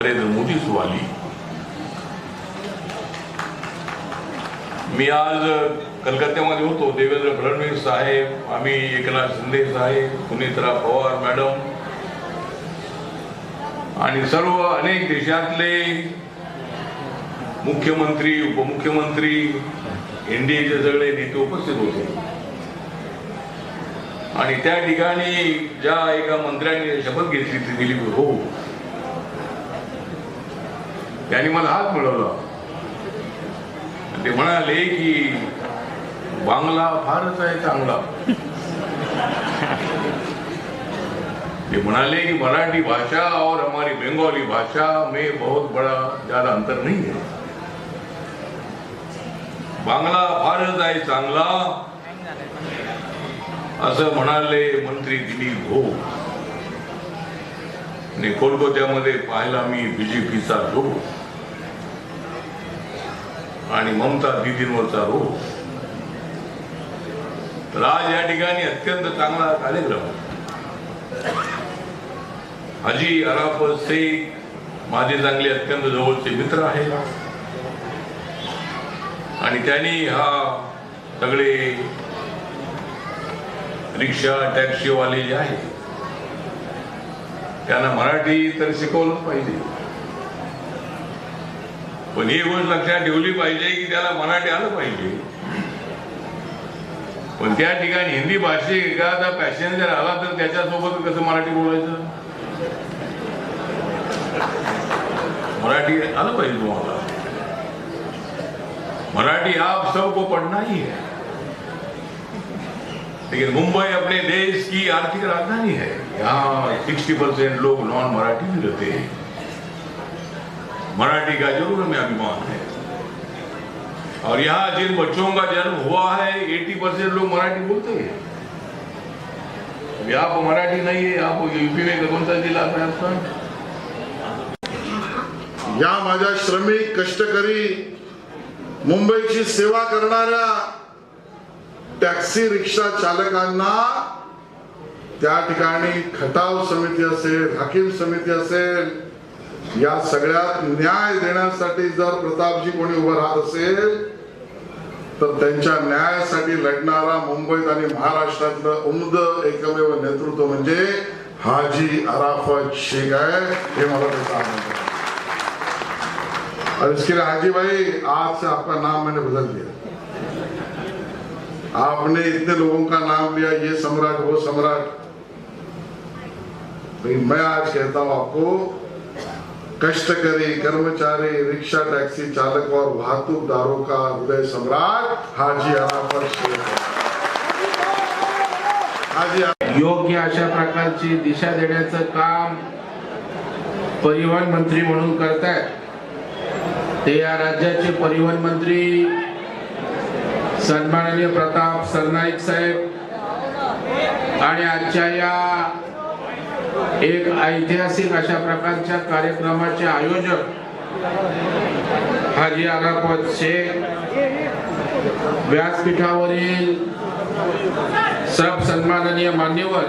नरेंद्र मोदी सुवाली। मी आज कलकत्त्यामध्ये होतो। देवेंद्र फडणवीस साहेब, आम्ही एकनाथ शिंदे साहेब, सुनीत्रा पवार मॅडम आणि सर्व अनेक देशातले मुख्यमंत्री, उपमुख्यमंत्री, एनडीएचे सगळे नेते उपस्थित होते। आणि त्या ठिकाणी ज्या एका मंत्र्यांनी शपथ घेतली ती दिलीप हो, त्यांनी मला हात मिळवला। ते म्हणाले की बांगला फारच आहे चांगला। ते म्हणाले की मराठी भाषा और हमारी बंगाली भाषा में बहुत बड़ा ज्यादा अंतर नहीं है। बांगला फारच आहे चांगला असं म्हणाले मंत्री दिलीप हो। आणि कोलकात्यामध्ये पाहिला मी बीजेपीचा लोगो आणि ममता दीदींवरचा रोग। तर आज या ठिकाणी अत्यंत चांगला कार्यक्रम। हाजी अराफत शेख माझे चांगले अत्यंत जवळचे मित्र आहेत आणि त्यांनी हा सगळे रिक्षा टॅक्सीवाले जे आहेत त्यांना मराठी तर शिकवलंच पाहिजे, पण ही गोष्ट लक्षात ठेवली पाहिजे की त्याला मराठी आलं पाहिजे। पण त्या ठिकाणी हिंदी भाषिक एखादा पॅसेंजर आला तर त्याच्यासोबत कसं मराठी बोलायचं? मराठी आलं पाहिजे तुम्हाला। मराठी आप सबको पढ़ना ही है, लेकिन मुंबई अपने देश की आर्थिक राजधानी है। यहाँ 60% लोग नॉन मराठी में रहते हैं। मराठी का जरूर हमें अभिमान है और यहाँ जिन बच्चों का जन्म हुआ है 80% लोग मराठी बोलते हैं। आप मराठी नहीं है, आप यूपी में कौन सा जिला है आपका? या माझ्या श्रमिक कष्टकरी मुंबईची सेवा करणाऱ्या टॅक्सी रिक्षा चालकांना त्या ठिकाणी खटाव समिती असेल, राखीव समिती असेल, या सगळ्यात न्याय देण्यासाठी जर प्रतापजी कोणी उभं राहत असेल तर त्यांच्या न्यायासाठी लढणारा मुंबईत आणि महाराष्ट्रातलं उमद एकमेव नेतृत्व म्हणजे हाजी अराफत शेख है। हे मला सांगतो। और इसके लिए हाजी भाई आज से आपका नाम मैंने बदल दिया। आपने इतने लोगों का नाम लिया, ये सम्राट वो सम्राट, लेकिन मैं आज कहता हूं आपको कष्टकरी, कर्मचारी, रिक्शा टॅक्सी चालक और वाहतूकदारों का हृदय सम्राट हाजी अराफत शेख। हाजी योग्य अशा प्रकारची दिशा देण्याचं काम परिवहन मंत्री म्हणून करतायत। ते या राज्याचे परिवहन मंत्री सन्माननीय प्रताप सरनाईक साहेब आणि आजच्या या एक ऐतिहासिक अशा प्रकारच्या कार्यक्रमाचे आयोजक हाजी अराफत शेख, व्यासपीठावरील सब सन्माननीय मान्यवर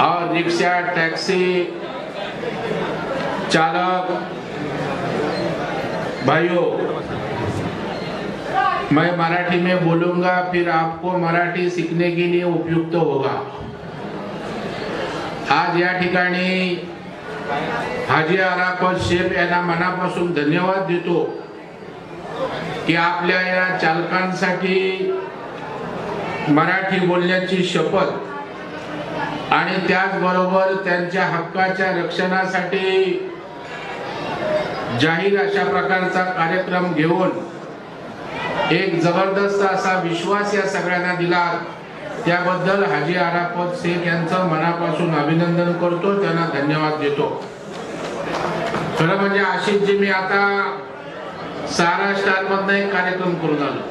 और रिक्शा टैक्सी चालक भाइयों, मैं मराठी में बोलूंगा, फिर आपको मराठी सीखने के लिए उपयुक्त होगा। आज या ठिकाणी हाजी अराफत शेख यांना मनापासून धन्यवाद देतो की आपल्या या चालकांसाठी मराठी बोलण्याची शपथ आणि त्याचबरोबर त्यांच्या हक्काच्या रक्षणासाठी जाहीर अशा प्रकारचा कार्यक्रम घेऊन एक जबरदस्त असा विश्वास या सगळ्यांना दिला। त्याबद्दल हाजी अराफत शेख यांचं मनापासून अभिनंदन करतो, त्यांना धन्यवाद देतो। खरं म्हणजे आशिषजी, मी आता महाराष्ट्रात एक कार्यक्रम करून आलो।